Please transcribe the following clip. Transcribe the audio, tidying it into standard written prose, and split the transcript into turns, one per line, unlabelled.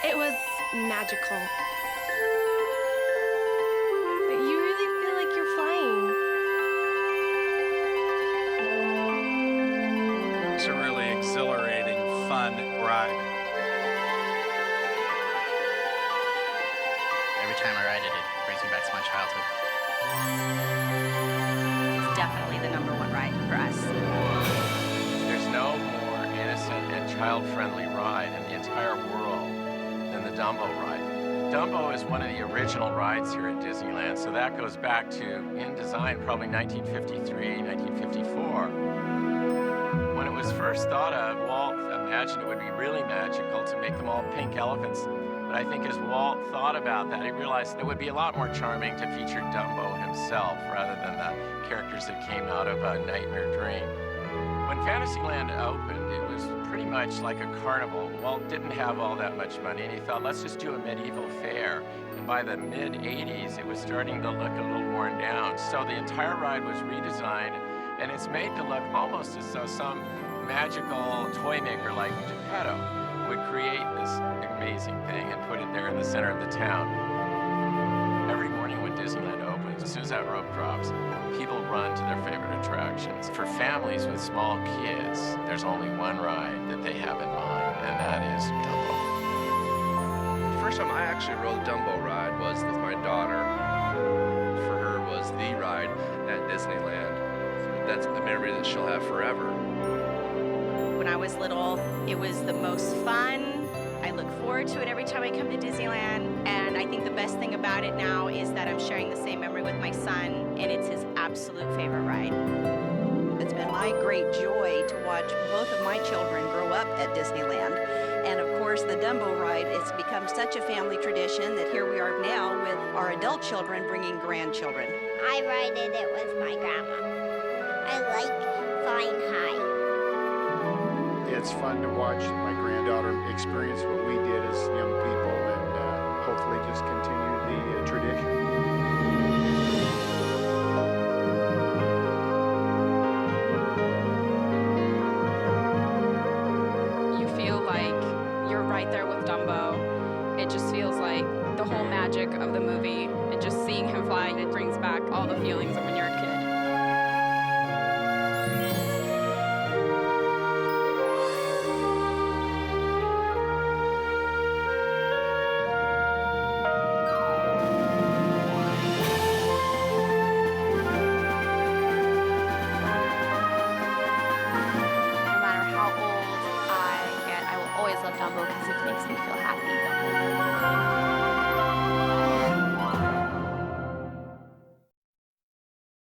It was magical. You really feel like you're flying.
It's a really exhilarating, fun ride.
Every time I ride it, it brings me back to my childhood.
It's definitely the #1 ride for us.
There's no more innocent and child-friendly ride in the entire world than the Dumbo ride. Dumbo is one of the original rides here at Disneyland, so that goes back to, in design, probably 1953, 1954. When it was first thought of, Walt imagined it would be really magical to make them all pink elephants. But I think as Walt thought about that, he realized it would be a lot more charming to feature Dumbo himself rather than the characters that came out of A Nightmare Dream. When Fantasyland opened, it was pretty much like a carnival. Walt didn't have all that much money, and he thought, let's just do a medieval fair. And by the mid-'80s, it was starting to look a little worn down. So the entire ride was redesigned, and it's made to look almost as though some magical toy maker like Geppetto would create this amazing thing and put it there in the center of the town. Every morning when Disneyland opens, as soon as that rope drops, people run to their favorite attractions. For families with small kids, there's only one ride that they have in mind, and that is Dumbo.
The first time I actually rode the Dumbo ride was with my daughter. For her was the ride at Disneyland. That's the memory that she'll have forever.
When I was little, it was the most fun. I look forward to it every time I come to Disneyland, and I think the best thing about it now is that I'm sharing the same memory with my son, and it's his absolute favorite ride.
It's been my great joy to watch both of my children grow up at Disneyland. And of course, the Dumbo ride, it's become such a family tradition that here we are now with our adult children bringing grandchildren.
I ride it with my grandma. I like flying high.
It's fun to watch my granddaughter experience what we did as young people and hopefully just continue the tradition.
You feel like you're right there with Dumbo. It just feels like the whole magic of the movie, and just seeing him fly, it brings back all the feelings of when you're a kid.
No matter how old I get, I will always love Dumbo because it makes me feel happy.